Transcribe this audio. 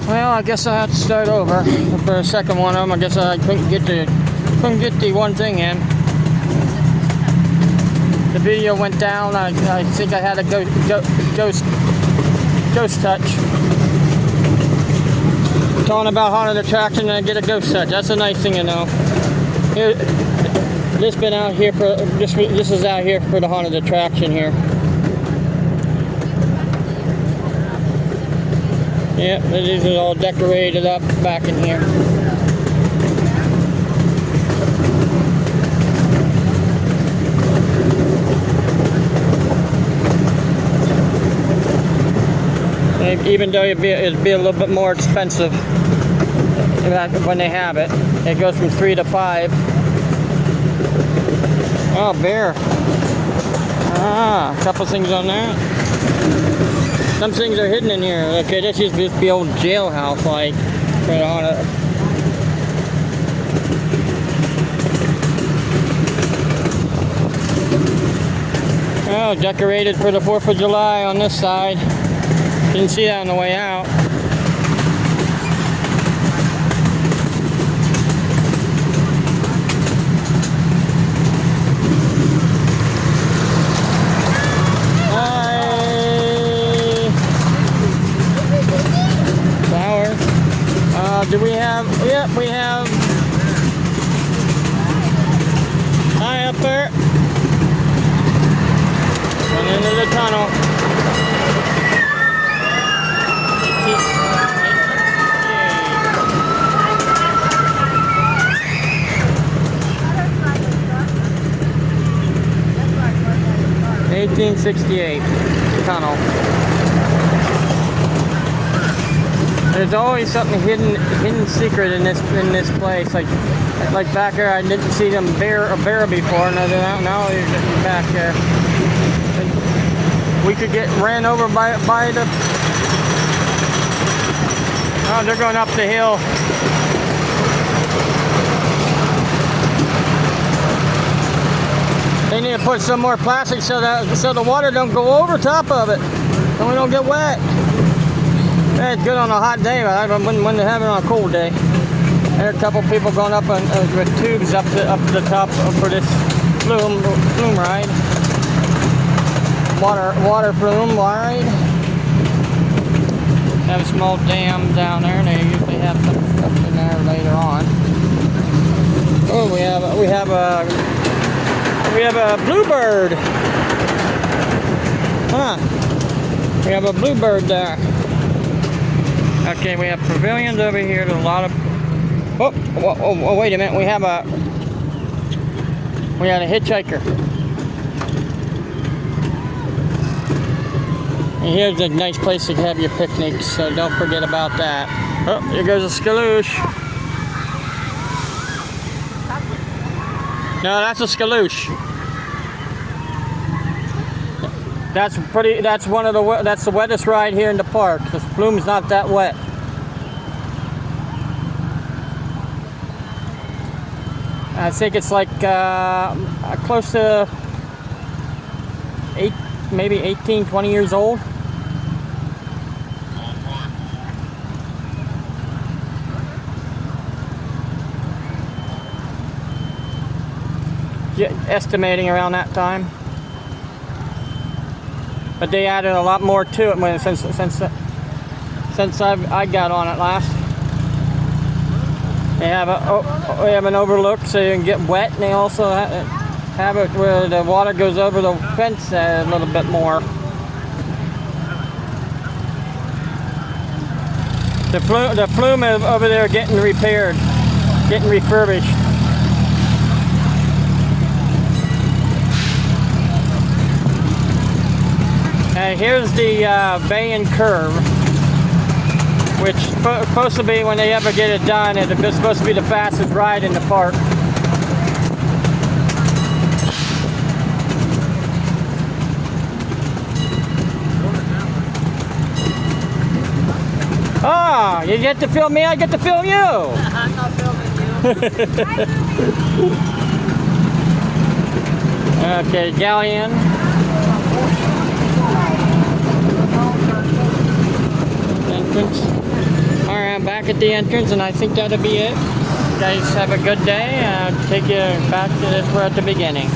Well, I guess I have to start over for the second one of them. I guess I couldn't get the one thing in. The video went down. I think I had a ghost touch. Talking about haunted attraction and I get a ghost touch. That's a nice thing to know. Here, this been out here for this is out here for the haunted attraction here. Yep, these are all decorated up back in here. Even though it'd be a little bit more expensive when they have it. It goes from 3 to 5. Oh, bear. Ah, a couple things on that. Some things are hidden in here. Okay, this used to be the old jailhouse, like, right on it. Oh, decorated for the 4th of July on this side. Didn't see that on the way out. Do we have, yep, we have, hi up there, and into the tunnel. $1868 tunnel. There's always something hidden secret in this place. Like back there, I didn't see a bear before. Now they're getting back there. We could get ran over by the. Oh, they're going up the hill. They need to put some more plastic so the water don't go over top of it, and we don't get wet. Yeah, it's good on a hot day, but I wouldn't have it on a cold day. There are a couple people going up with tubes up to the top for this flume ride. Water flume ride. They have a small dam down there, and they usually have some stuff in there later on. Oh, we have a bluebird. Huh? We have a bluebird there. Okay, we have pavilions over here. There's a lot of. Oh, wait a minute. We had a hitchhiker. And here's a nice place to have your picnics, so don't forget about that. Oh, here goes a skaloosh. No, that's a skaloosh. That's the wettest ride here in the park. The flume's not that wet. I think it's like close to maybe 18, 20 years old. Estimating around that time. But they added a lot more to it since I got on it last. They have an overlook so you can get wet, and they also have it where the water goes over the fence a little bit more. The flume is over there getting repaired, getting refurbished. Here's the Bay and Curve, which is supposed to be, when they ever get it done, it's supposed to be the fastest ride in the park. Oh, you get to film me, I get to film you. I'm not filming you. Okay, galleon. Entrance. All right. back at the entrance, and I think that'll be it. You guys have a good day. Take you back to this. We're at the beginning.